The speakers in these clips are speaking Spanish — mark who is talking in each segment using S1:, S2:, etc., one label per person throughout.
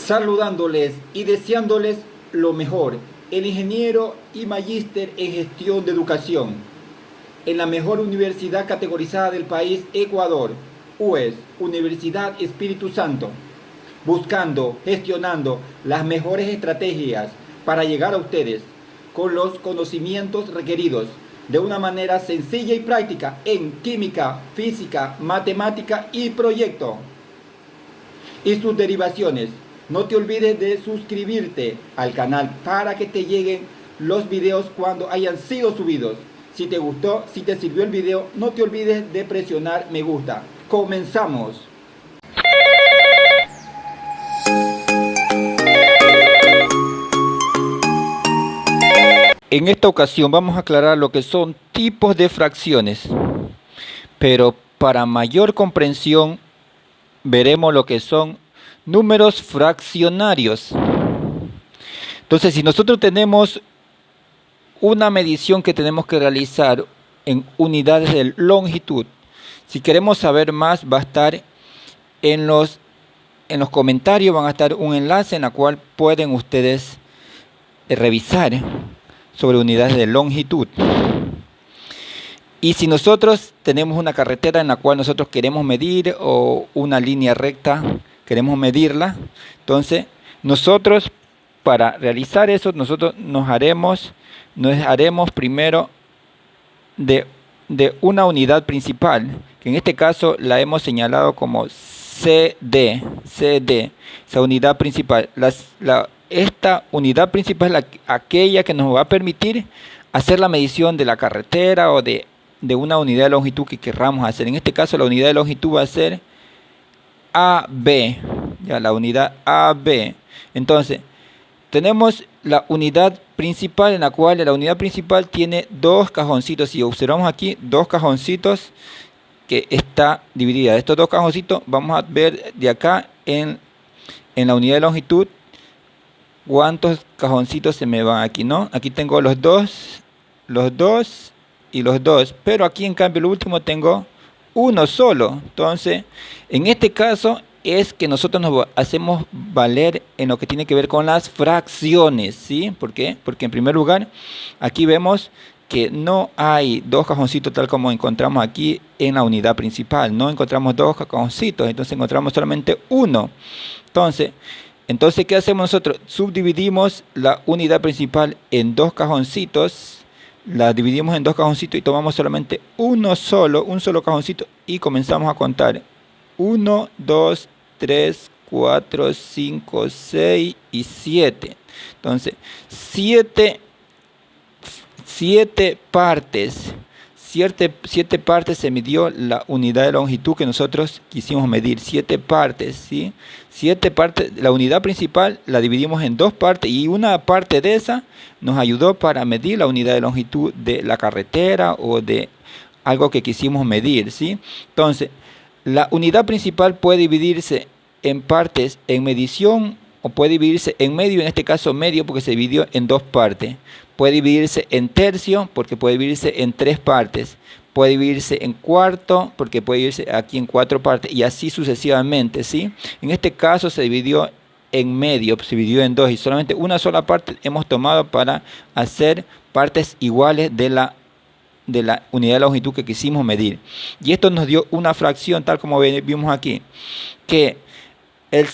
S1: saludándoles y deseándoles lo mejor. El ingeniero y magíster en gestión de educación en la mejor universidad categorizada del país, Ecuador, UES, Universidad Espíritu Santo, buscando, gestionando las mejores estrategias para llegar a ustedes con los conocimientos requeridos de una manera sencilla y práctica en química, física, matemática y proyecto y sus derivaciones. No te olvides de suscribirte al canal para que te lleguen los videos cuando hayan sido subidos. Si te gustó, si te sirvió el video, no te olvides de presionar me gusta. ¡Comenzamos! En esta ocasión vamos a aclarar lo que son tipos de fracciones, pero para mayor comprensión veremos lo que son números fraccionarios. Entonces, si nosotros tenemos una medición que tenemos que realizar en unidades de longitud, si queremos saber más, va a estar en los comentarios, van a estar un enlace en la cual pueden ustedes revisar sobre unidades de longitud. Y si nosotros tenemos una carretera en la cual nosotros queremos medir, o una línea recta queremos medirla, entonces nosotros, para realizar eso, nosotros nos haremos primero de una unidad principal, que en este caso la hemos señalado como CD, esa unidad principal. Esta unidad principal es aquella que nos va a permitir hacer la medición de la carretera o de una unidad de longitud que querramos hacer. En este caso la unidad de longitud va a ser AB, ya, la unidad AB. Entonces tenemos la unidad principal, en la cual la unidad principal tiene dos cajoncitos. Si observamos aquí, dos cajoncitos que está dividida. Estos dos cajoncitos vamos a ver de acá en la unidad de longitud cuántos cajoncitos se me van aquí, ¿no? Aquí tengo los dos y los dos, pero aquí en cambio lo último tengo uno solo. Entonces, en este caso es que nosotros nos hacemos valer en lo que tiene que ver con las fracciones, ¿sí? ¿Por qué? Porque en primer lugar, aquí vemos que no hay dos cajoncitos tal como encontramos aquí en la unidad principal. No encontramos dos cajoncitos, entonces encontramos solamente uno. Entonces, ¿qué hacemos nosotros? Subdividimos la unidad principal en dos cajoncitos, la dividimos en dos cajoncitos y tomamos solamente un solo cajoncito y comenzamos a contar. 1, 2, 3, 4, 5, 6 y 7. Entonces, 7 partes. 7 partes se midió la unidad de longitud que nosotros quisimos medir. 7 partes, ¿sí? 7 partes. La unidad principal la dividimos en dos partes y una parte de esa nos ayudó para medir la unidad de longitud de la carretera o de algo que quisimos medir, ¿sí? Entonces, la unidad principal puede dividirse en partes en medición o puede dividirse en medio, en este caso medio porque se dividió en dos partes. Puede dividirse en tercio porque puede dividirse en 3 partes. Puede dividirse en cuarto porque puede dividirse aquí en 4 partes y así sucesivamente, ¿sí? En este caso se dividió en medio, se dividió en 2 y solamente una sola parte hemos tomado para hacer partes iguales de la unidad de longitud que quisimos medir. Y esto nos dio una fracción tal como vimos aquí, que el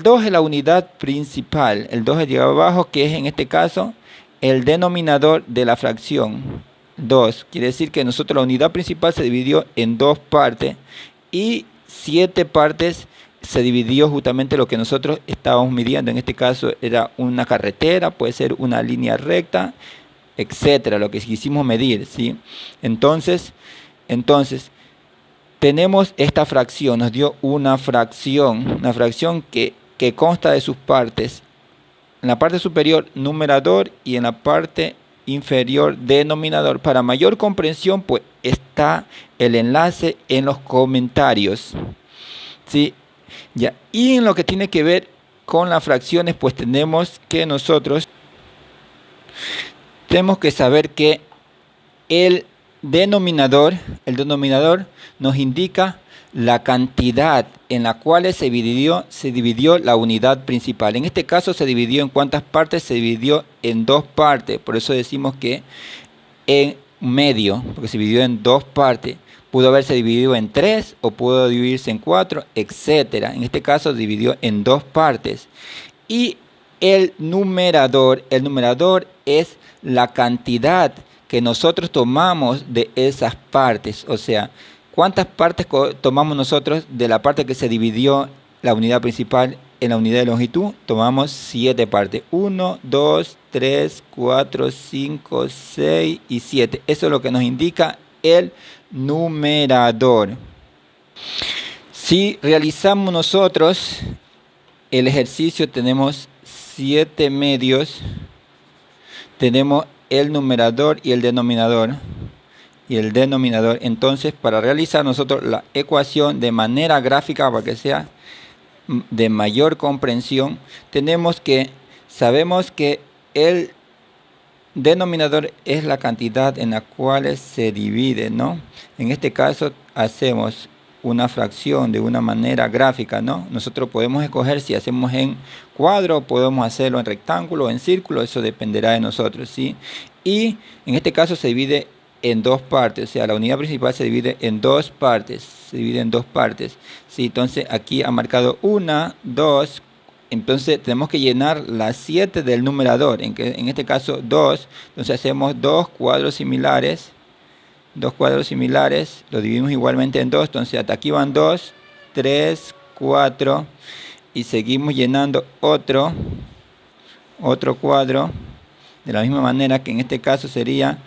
S1: 2 es la unidad principal, el 2 es de abajo, que es en este caso el denominador de la fracción 2. Quiere decir que nosotros la unidad principal se dividió en dos partes y 7 partes se dividió justamente lo que nosotros estábamos midiendo. En este caso era una carretera, puede ser una línea recta, etcétera, lo que quisimos medir, ¿sí? Entonces tenemos esta fracción, nos dio una fracción que consta de sus partes. En la parte superior, numerador, y en la parte inferior, denominador. Para mayor comprensión, pues está el enlace en los comentarios, ¿sí? Ya. Y en lo que tiene que ver con las fracciones, pues tenemos que saber que el denominador nos indica la cantidad en la cual se dividió la unidad principal. En este caso se dividió en cuántas partes, se dividió en 2 partes. Por eso decimos que en medio, porque se dividió en 2 partes. Pudo haberse dividido en 3 o pudo dividirse en 4, etcétera. En este caso se dividió en 2 partes. Y el numerador es la cantidad que nosotros tomamos de esas partes. O sea, ¿cuántas partes tomamos nosotros de la parte que se dividió la unidad principal en la unidad de longitud? Tomamos 7 partes. 1, 2, 3, 4, 5, 6 y 7. Eso es lo que nos indica el numerador. Si realizamos nosotros el ejercicio, tenemos 7 medios. Tenemos el numerador y el denominador. Entonces, para realizar nosotros la ecuación de manera gráfica, para que sea de mayor comprensión, sabemos que el denominador es la cantidad en la cual se divide, ¿no? En este caso hacemos una fracción de una manera gráfica, ¿no? Nosotros podemos escoger si hacemos en cuadro, podemos hacerlo en rectángulo, en círculo, eso dependerá de nosotros, ¿sí? Y en este caso se divide en 2 partes, o sea, la unidad principal se divide en 2 partes, ¿sí? Entonces aquí ha marcado 1, 2, entonces tenemos que llenar las 7 del numerador, en este caso 2, entonces hacemos 2 cuadros similares, lo dividimos igualmente en 2, entonces hasta aquí van 2, 3, 4, y seguimos llenando otro cuadro, de la misma manera que en este caso sería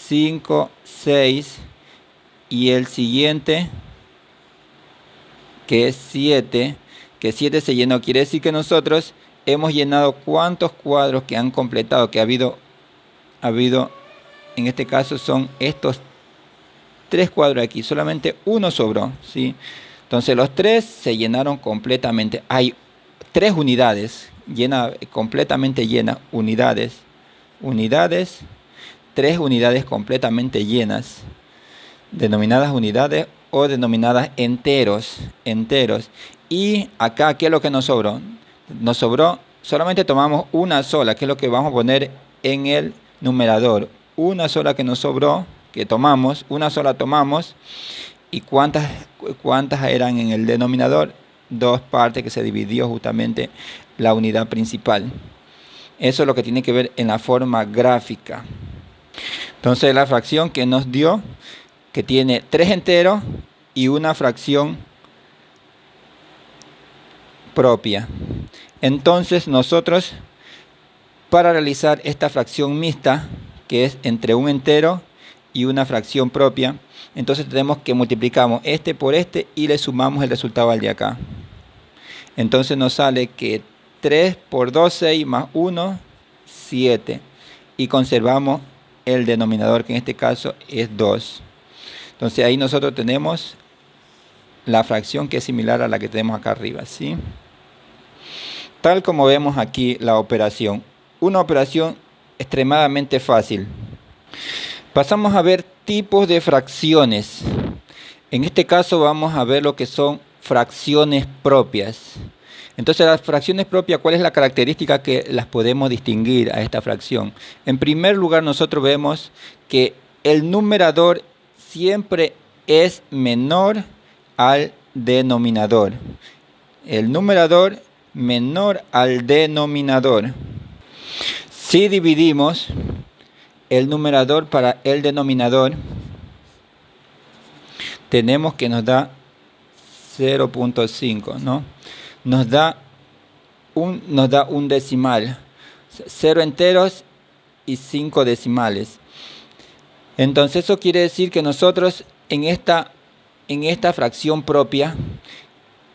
S1: 5, 6, y el siguiente, que es 7, que 7 se llenó, quiere decir que nosotros hemos llenado cuántos cuadros que han completado, que ha habido, en este caso son estos 3 cuadros aquí, solamente uno sobró, ¿sí? Entonces los 3 se llenaron completamente. Hay 3 unidades, completamente llenas, unidades, 3 unidades completamente llenas, denominadas unidades o denominadas enteros. Y acá, ¿qué es lo que nos sobró? Nos sobró, solamente tomamos una sola, que es lo que vamos a poner en el numerador. Una sola que nos sobró, una sola tomamos. ¿Y cuántas eran en el denominador? 2 partes que se dividió justamente la unidad principal. Eso es lo que tiene que ver en la forma gráfica. Entonces la fracción que nos dio, que tiene 3 enteros y una fracción propia. Entonces nosotros, para realizar esta fracción mixta, que es entre un entero y una fracción propia, entonces tenemos que multiplicamos este por este y le sumamos el resultado al de acá. Entonces nos sale que 3 por 2, 6 más 1, 7. Y conservamos el denominador, que en este caso es 2. Entonces ahí nosotros tenemos la fracción que es similar a la que tenemos acá arriba, ¿sí? Tal como vemos aquí la operación. Una operación extremadamente fácil. Pasamos a ver tipos de fracciones. En este caso vamos a ver lo que son fracciones propias. Entonces, las fracciones propias, ¿cuál es la característica que las podemos distinguir a esta fracción? En primer lugar, nosotros vemos que el numerador siempre es menor al denominador. El numerador menor al denominador. Si dividimos el numerador para el denominador, tenemos que nos da 0.5, ¿no? Nos da un decimal, 0 enteros y 5 decimales. Entonces eso quiere decir que nosotros en esta fracción propia,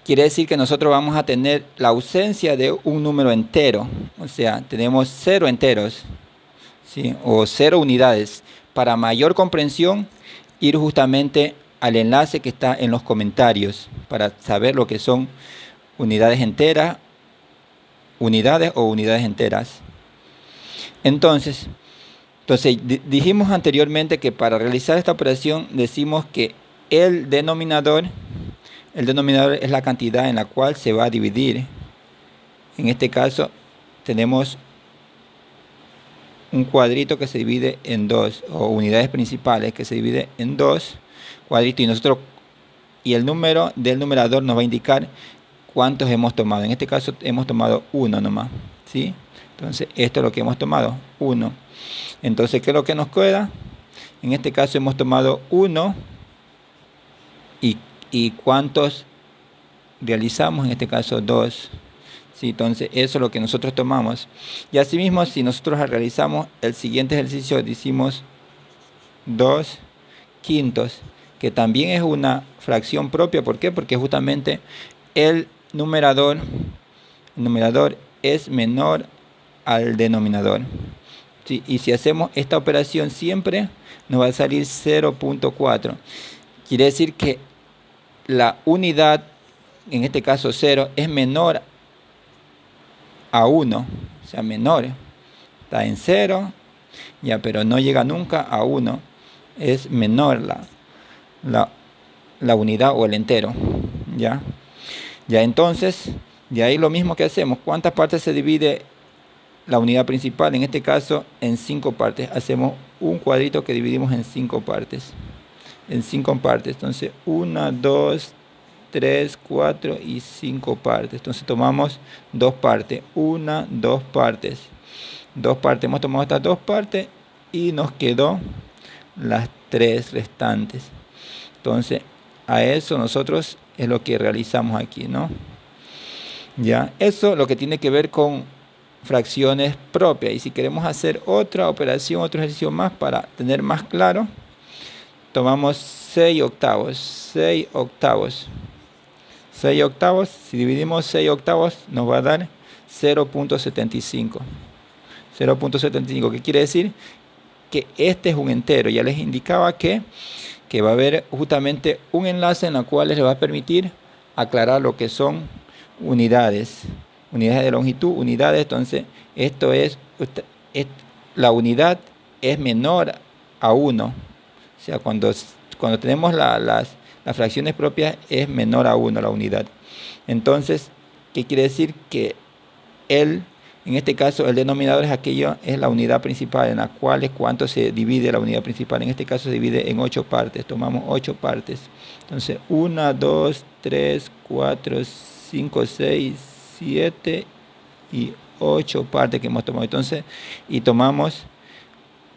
S1: quiere decir que nosotros vamos a tener la ausencia de un número entero. O sea, tenemos 0 enteros, ¿sí? O 0 unidades. Para mayor comprensión, ir justamente al enlace que está en los comentarios para saber lo que son unidades enteras, unidades o unidades enteras. Entonces dijimos anteriormente que para realizar esta operación decimos que el denominador el denominador es la cantidad en la cual se va a dividir. En este caso tenemos un cuadrito que se divide en dos, o unidades principales que se divide en dos cuadritos, y el número del numerador nos va a indicar cuántos hemos tomado. En este caso hemos tomado uno nomás, ¿sí? Entonces esto es lo que hemos tomado, 1. Entonces, ¿qué es lo que nos queda? En este caso hemos tomado 1 y ¿cuántos realizamos? En este caso 2. ¿Sí? Entonces eso es lo que nosotros tomamos. Y asimismo, si nosotros realizamos el siguiente ejercicio, decimos 2 quintos, que también es una fracción propia. ¿Por qué? Porque justamente el numerador es menor al denominador. ¿Sí? Y si hacemos esta operación siempre nos va a salir 0.4. Quiere decir que la unidad, en este caso 0, es menor a 1, o sea, menor. Está en 0, ya, pero no llega nunca a 1. Es menor la unidad o el entero, ¿ya? Ya, entonces, de ahí lo mismo que hacemos. ¿Cuántas partes se divide la unidad principal? En este caso, en 5 partes. Hacemos un cuadrito que dividimos en 5 partes. En 5 partes. Entonces, 1, 2, 3, 4 y 5 partes. Entonces, tomamos 2 partes. 1, 2 partes. 2 partes. Hemos tomado estas 2 partes y nos quedó las 3 restantes. Entonces, a eso nosotros es lo que realizamos aquí, ¿no? Ya, eso lo que tiene que ver con fracciones propias. Y si queremos hacer otra operación, otro ejercicio más para tener más claro, tomamos 6 octavos. 6 octavos. 6 octavos, si dividimos 6 octavos, nos va a dar 0.75. 0.75, ¿qué quiere decir? Que este es un entero. Ya les indicaba que va a haber justamente un enlace en el cual les va a permitir aclarar lo que son unidades de longitud, unidades. Entonces esto la unidad es menor a 1, o sea, cuando tenemos las fracciones propias es menor a 1 la unidad. Entonces, ¿qué quiere decir? Que en este caso el denominador es la unidad principal, en la cual es cuánto se divide la unidad principal. En este caso se divide en 8 partes. Tomamos 8 partes. Entonces 1, 2, 3, 4, 5, 6, 7 y 8 partes que hemos tomado. Entonces, y tomamos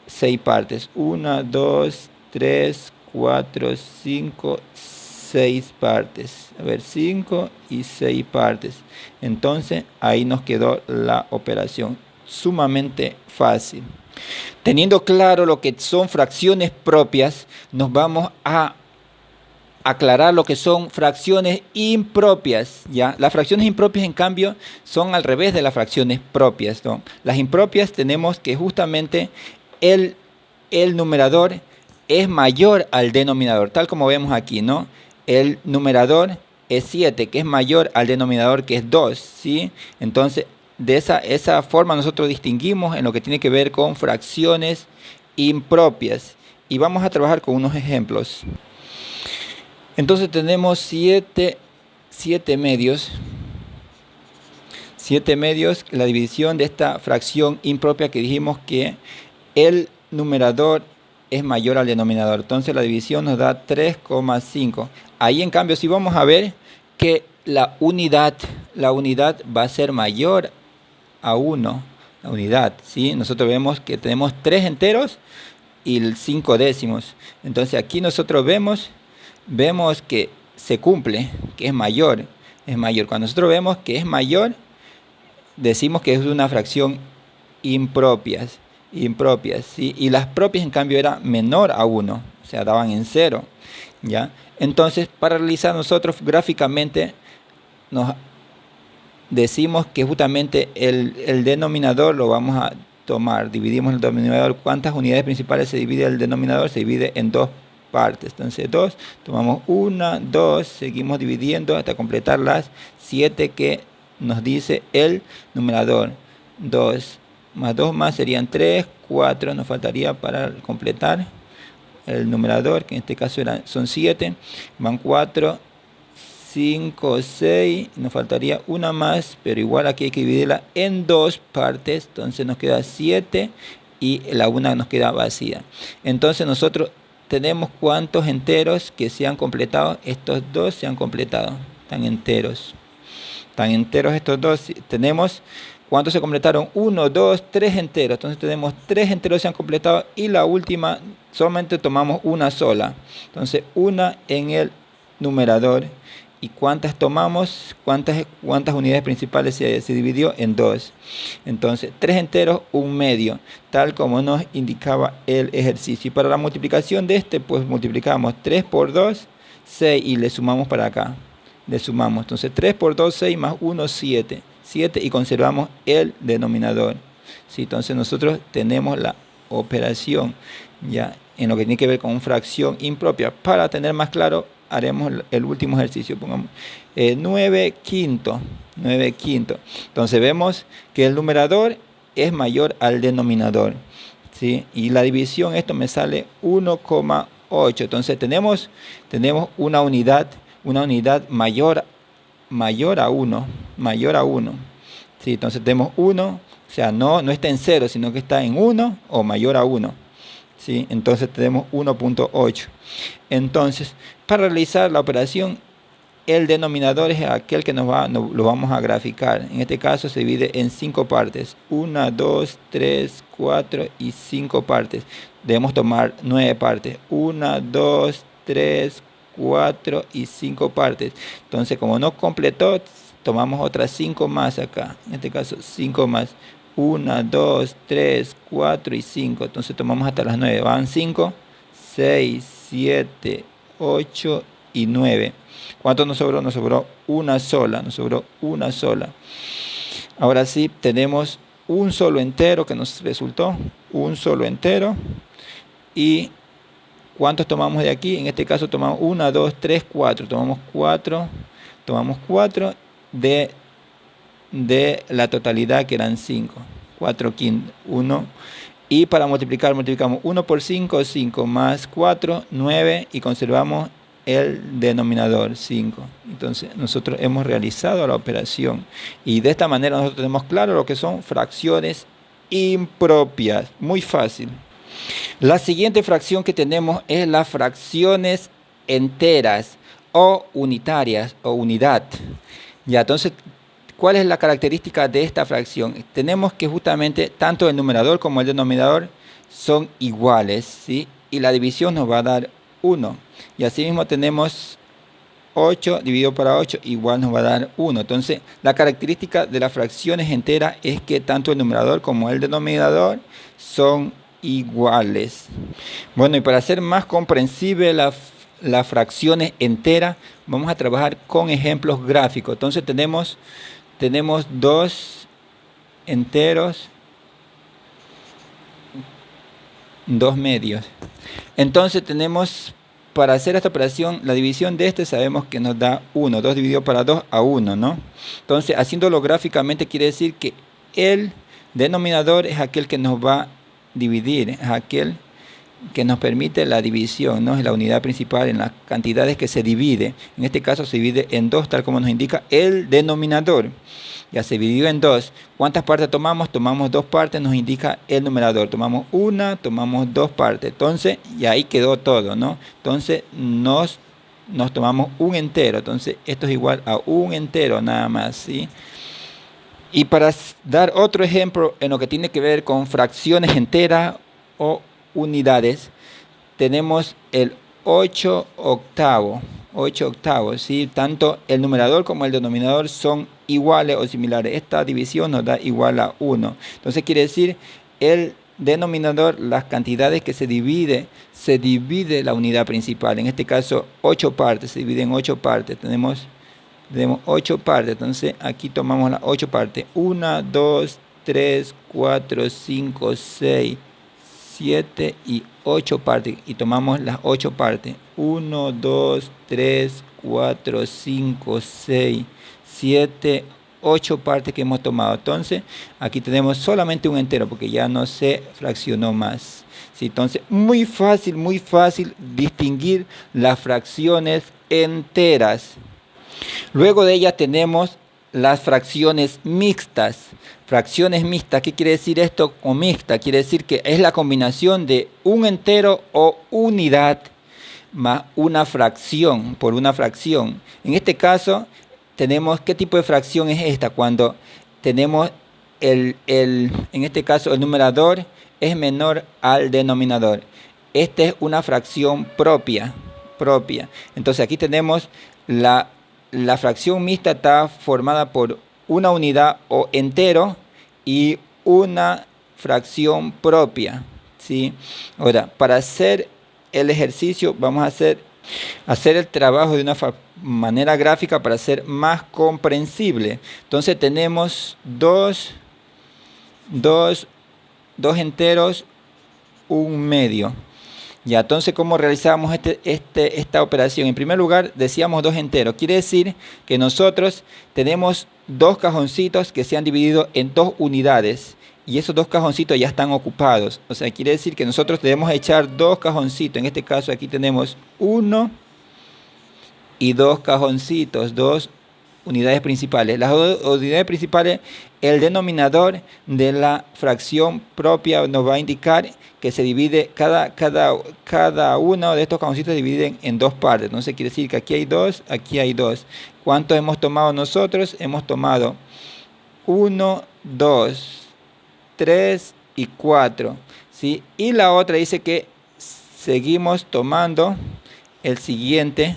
S1: 6 partes. 1, 2, 3, 4, 5, 6 partes. A ver, 5 y 6 partes. Entonces ahí nos quedó la operación. Sumamente fácil. Teniendo claro lo que son fracciones propias, nos vamos a aclarar lo que son fracciones impropias, ¿ya? Las fracciones impropias, en cambio, son al revés de las fracciones propias, ¿no? Las impropias tenemos que justamente el numerador es mayor al denominador, tal como vemos aquí, ¿no? El numerador es 7, que es mayor al denominador, que es 2, ¿sí? Entonces, de esa forma nosotros distinguimos en lo que tiene que ver con fracciones impropias. Y vamos a trabajar con unos ejemplos. Entonces tenemos 7 medios. 7 medios, la división de esta fracción impropia que dijimos que el numerador es mayor al denominador. Entonces la división nos da 3,5. Ahí en cambio si vamos a ver que la unidad va a ser mayor a 1. La unidad, ¿sí? Nosotros vemos que tenemos 3 enteros y 5 décimos. Entonces aquí nosotros vemos que se cumple, que es mayor. Cuando nosotros vemos que es mayor, decimos que es una fracción impropias, ¿sí? Y las propias en cambio era menor a 1, o sea, daban en 0, ¿ya? Entonces, para realizar nosotros gráficamente, nos decimos que justamente el denominador lo vamos a tomar, dividimos el denominador. ¿Cuántas unidades principales se divide el denominador? Se divide en 2 partes. Entonces 2, tomamos 1, 2, seguimos dividiendo hasta completar las 7 que nos dice el numerador. 2 más 2 más serían 3, 4 nos faltaría para completar el numerador, que en este caso son 7, van 4, 5, 6, nos faltaría una más, pero igual aquí hay que dividirla en dos partes, entonces nos queda 7 y la una nos queda vacía. Entonces nosotros tenemos cuántos enteros que se han completado. Estos dos se han completado, están enteros. Están enteros estos dos. Tenemos, ¿cuántos se completaron? 1, 2, 3 enteros. Entonces tenemos 3 enteros que se han completado y la última solamente tomamos una sola. Entonces una en el numerador. ¿Y cuántas tomamos? ¿Cuántas unidades principales se dividió? En 2. Entonces 3 enteros, 1 medio, tal como nos indicaba el ejercicio. Y para la multiplicación de este, pues multiplicamos 3 por 2, 6 y le sumamos para acá. Le sumamos, entonces 3 por 2, 6 más 1, 7. 7 y conservamos el denominador. ¿Sí? Entonces nosotros tenemos la operación ya en lo que tiene que ver con fracción impropia. Para tener más claro, haremos el último ejercicio. Pongamos 9 quintos. 9 quintos. Entonces vemos que el numerador es mayor al denominador. ¿Sí? Y la división, esto me sale 1,8. Entonces tenemos una unidad mayor a 1. Mayor a 1. ¿Sí? Entonces tenemos 1, o sea, no está en 0, sino que está en 1 o mayor a 1. ¿Sí? Entonces tenemos 1,8. Entonces, para realizar la operación, el denominador es aquel que lo vamos a graficar. En este caso se divide en 5 partes. 1, 2, 3, 4 y 5 partes. Debemos tomar 9 partes. 1, 2, 3, 4 y 5 partes. Entonces, como no completó, tomamos otras 5 más acá. En este caso, 5 más. 1, 2, 3, 4 y 5. Entonces tomamos hasta las 9. Van 5, 6, 7, 8 y 9. ¿Cuánto nos sobró? Nos sobró una sola. Ahora sí, tenemos un solo entero que nos resultó. Un solo entero. ¿Y cuántos tomamos de aquí? En este caso tomamos 1, 2, 3, 4. Tomamos 4. Tomamos 4 de la totalidad, que eran 5. 4 quintos, 1. Y para multiplicar, multiplicamos 1 por 5, 5 más 4, 9. Y conservamos el denominador, 5. Entonces nosotros hemos realizado la operación. Y de esta manera nosotros tenemos claro lo que son fracciones impropias. Muy fácil. La siguiente fracción que tenemos es las fracciones enteras o unitarias o unidad. Ya, entonces, ¿cuál es la característica de esta fracción? Tenemos que justamente tanto el numerador como el denominador son iguales, ¿sí? Y la división nos va a dar 1. Y asimismo tenemos 8 dividido por 8 igual nos va a dar 1. Entonces, la característica de las fracciones enteras es que tanto el numerador como el denominador son iguales. Bueno, y para hacer más comprensible las fracciones enteras, vamos a trabajar con ejemplos gráficos. Entonces tenemos 2 enteros, 2 medios. Entonces tenemos, para hacer esta operación, la división de este sabemos que nos da 1. 2 dividido para 2 a 1, ¿no? Entonces, haciéndolo gráficamente quiere decir que el denominador es aquel que nos va a dividir, es aquel que nos permite la división, ¿no? Es la unidad principal en las cantidades que se divide. En este caso se divide en 2, tal como nos indica el denominador. Ya se dividió en 2. ¿Cuántas partes tomamos? Tomamos 2 partes, nos indica el numerador. Tomamos 1, tomamos 2 partes. Entonces, y ahí quedó todo, ¿no? Entonces, nos tomamos un entero. Entonces, esto es igual a un entero nada más, ¿sí? Y para dar otro ejemplo en lo que tiene que ver con fracciones enteras o unidades, tenemos el 8 octavos. 8 octavos, ¿sí? Tanto el numerador como el denominador son iguales o similares. Esta división nos da igual a 1. Entonces quiere decir el denominador, las cantidades que se divide la unidad principal. En este caso 8 partes, se divide en 8 partes. Tenemos 8 partes, entonces aquí tomamos las 8 partes. 1, 2, 3, 4, 5, 6, 7 y 8 partes. Y tomamos las 8 partes. 1, 2, 3, 4, 5, 6, 7, 8 partes que hemos tomado. Entonces aquí tenemos solamente un entero porque ya no se fraccionó más. ¿Sí? Entonces muy fácil distinguir las fracciones enteras. Luego de ellas tenemos las fracciones mixtas. Fracciones mixtas, ¿qué quiere decir esto con mixta? Quiere decir que es la combinación de un entero o unidad más una fracción por una fracción. En este caso tenemos, ¿qué tipo de fracción es esta? Cuando tenemos en este caso el numerador es menor al denominador. Esta es una fracción propia. Entonces aquí tenemos la fracción mixta, está formada por una unidad o entero y una fracción propia, ¿sí? Ahora, para hacer el ejercicio vamos a hacer el trabajo de una manera gráfica para ser más comprensible. Entonces tenemos dos enteros, un medio. Ya, entonces, ¿cómo realizamos esta operación? En primer lugar, decíamos dos enteros. Quiere decir que nosotros tenemos dos cajoncitos que se han dividido en dos unidades. Y esos dos cajoncitos ya están ocupados. O sea, quiere decir que nosotros debemos echar dos cajoncitos. En este caso, aquí tenemos uno y dos cajoncitos, dos unidades principales. Las unidades principales, el denominador de la fracción propia nos va a indicar que se divide, cada uno de estos cajoncitos se dividen en dos partes. Entonces quiere decir que aquí hay dos, aquí hay dos. ¿Cuántos hemos tomado nosotros? Hemos tomado 1, 2, 3 y 4. ¿Sí? Y la otra dice que seguimos tomando el siguiente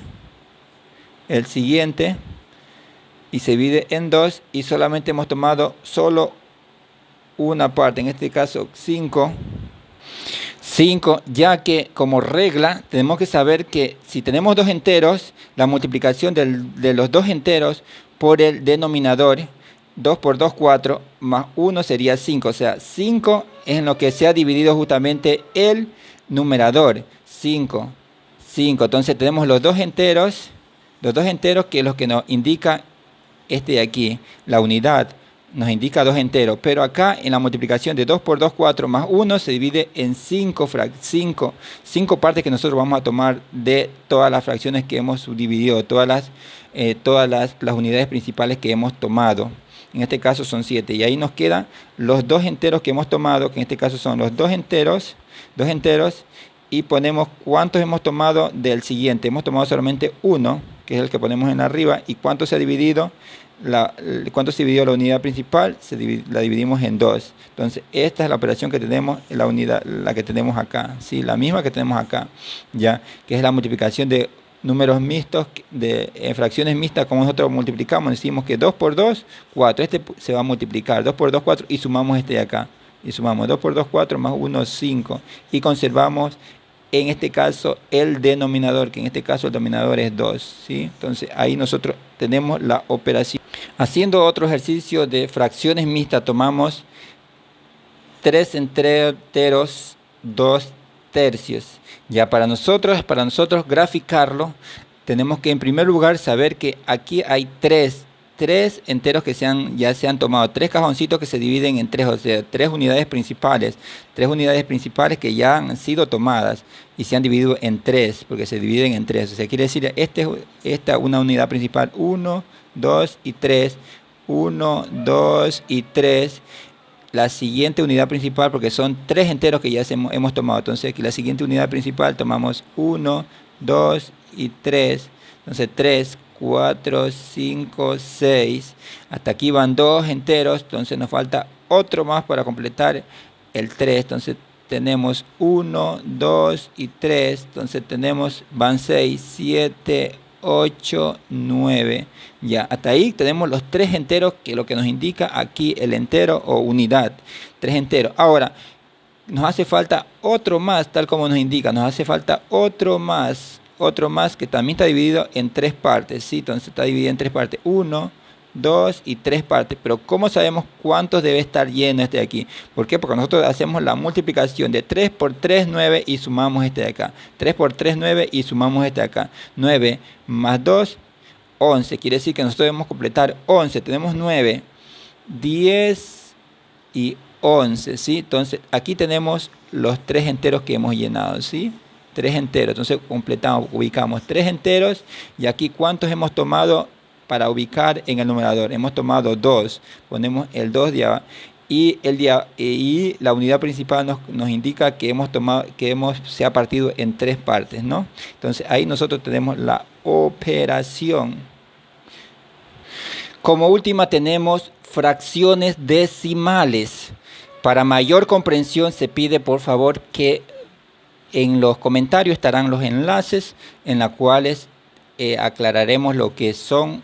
S1: y se divide en dos y solamente hemos tomado solo una parte, en este caso 5, ya que como regla tenemos que saber que si tenemos dos enteros, la multiplicación de los dos enteros por el denominador, 2 por 2, 4, más 1 sería 5, o sea, 5 es en lo que se ha dividido justamente el numerador, 5, entonces tenemos los dos enteros que es lo que nos indica este de aquí, la unidad, nos indica dos enteros, pero acá en la multiplicación de 2 por 2, 4 más 1 se divide en 5 partes que nosotros vamos a tomar de todas las fracciones que hemos subdividido, todas las unidades principales que hemos tomado. En este caso son 7 y ahí nos quedan los dos enteros que hemos tomado, que en este caso son los dos enteros y ponemos cuántos hemos tomado del siguiente. Hemos tomado solamente uno, que es el que ponemos en arriba, y cuánto se ha dividido, cuánto se dividió la unidad principal, la dividimos en dos. Entonces esta es la operación que tenemos, la unidad, la que tenemos acá, ¿sí? La misma que tenemos acá, ya, que es la multiplicación de números mixtos, de fracciones mixtas. Como nosotros multiplicamos, decimos que 2 por 2, 4, este se va a multiplicar, 2 por 2, 4, y sumamos este de acá, y sumamos 2 por 2, 4, más 1, 5, y conservamos en este caso el denominador, que en este caso el denominador es 2, ¿sí? Entonces ahí nosotros tenemos la operación. Haciendo otro ejercicio de fracciones mixtas, tomamos 3 enteros, 2 tercios. Ya para nosotros graficarlo, tenemos que en primer lugar saber que aquí hay tres enteros que ya se han tomado, tres cajoncitos que se dividen en tres, o sea, tres unidades principales que ya han sido tomadas y se han dividido en tres, porque se dividen en tres. O sea, quiere decir, esta una unidad principal, 1, 2 y 3, 1, 2 y 3. La siguiente unidad principal, porque son tres enteros que ya hemos tomado. Entonces, aquí la siguiente unidad principal tomamos 1, 2 y 3. Entonces, 3, 4, 5, 6. Hasta aquí van dos enteros. Entonces, nos falta otro más para completar el 3. Entonces, tenemos 1, 2 y 3. Entonces, van 6, 7, 8, 9. Ya, hasta ahí tenemos los tres enteros, que es lo que nos indica aquí el entero o unidad. Tres enteros. Ahora, nos hace falta otro más, tal como nos indica. Nos hace falta otro más que también está dividido en tres partes. ¿Sí? Entonces está dividido en tres partes. 1, 2 y 3 partes. Pero ¿cómo sabemos cuántos debe estar lleno este de aquí? ¿Por qué? Porque nosotros hacemos la multiplicación de 3 por 3, 9 y sumamos este de acá. 3 por 3, 9 y sumamos este de acá. 9 más 2, 11. Quiere decir que nosotros debemos completar 11. Tenemos 9, 10 y 11. ¿Sí? Entonces aquí tenemos los tres enteros que hemos llenado. ¿Sí? Tres enteros. Entonces completamos, ubicamos tres enteros. Y aquí ¿cuántos hemos tomado para ubicar en el numerador. Hemos tomado 2, ponemos el 2 de abajo. Y la unidad principal nos indica que se ha partido en 3 partes, ¿no? Entonces ahí nosotros tenemos la operación. Como última tenemos fracciones decimales. Para mayor comprensión se pide por favor que en los comentarios estarán los enlaces en los cuales aclararemos lo que son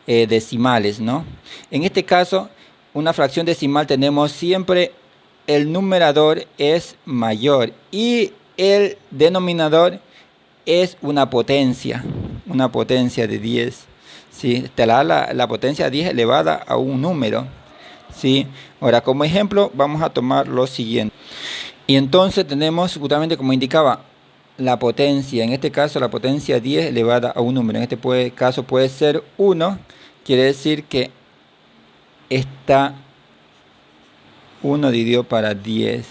S1: decimales, ¿no? En este caso, una fracción decimal tenemos siempre el numerador es mayor y el denominador es una potencia de 10. ¿Sí? Te da la potencia 10 elevada a un número. ¿Sí? Ahora, como ejemplo, vamos a tomar lo siguiente. Y entonces tenemos, justamente como indicaba, la potencia. En este caso, la potencia 10 elevada a un número. En este caso puede ser 1. Quiere decir que está 1 dividido para 10.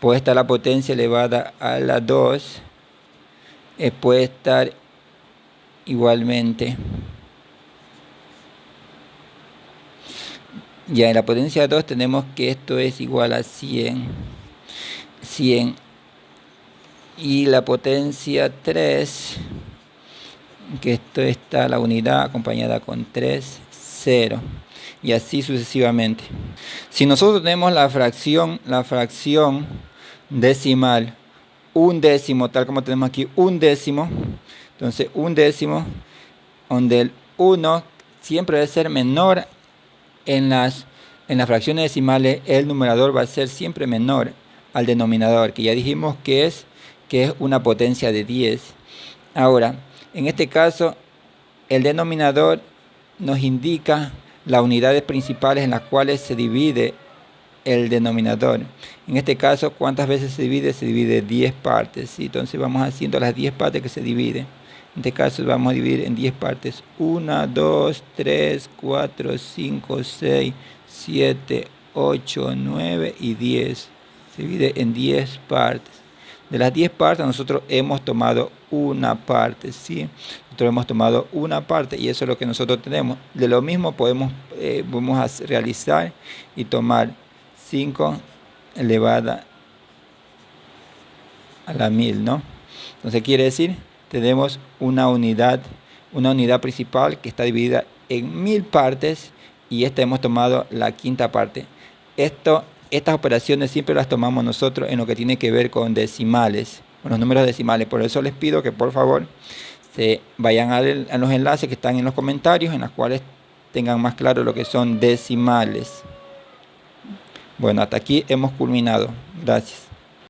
S1: Puede estar la potencia elevada a la 2. Puede estar igualmente. Ya en la potencia 2 tenemos que esto es igual a 100. Y la potencia 3, que esto está la unidad acompañada con 3, 0. Y así sucesivamente. Si nosotros tenemos la fracción decimal, un décimo, tal como tenemos aquí, un décimo. Entonces, un décimo, donde el 1 siempre debe ser menor en las fracciones decimales, el numerador va a ser siempre menor al denominador, que ya dijimos que es una potencia de 10. Ahora, en este caso, el denominador nos indica las unidades principales en las cuales se divide el denominador. En este caso, ¿cuántas veces se divide? Se divide 10 partes. ¿Sí? Entonces vamos haciendo las 10 partes que se dividen. En este caso vamos a dividir en 10 partes. 1, 2, 3, 4, 5, 6, 7, 8, 9 y 10. Se divide en 10 partes. De las 10 partes nosotros hemos tomado una parte, ¿sí? Nosotros hemos tomado una parte y eso es lo que nosotros tenemos. De lo mismo podemos realizar y tomar 5 elevada a la 1000, ¿no? Entonces quiere decir, tenemos una unidad principal que está dividida en 1000 partes y esta hemos tomado la quinta parte. Estas operaciones siempre las tomamos nosotros en lo que tiene que ver con decimales, con los números decimales. Por eso les pido que por favor se vayan a los enlaces que están en los comentarios, en los cuales tengan más claro lo que son decimales. Bueno, hasta aquí hemos culminado. Gracias.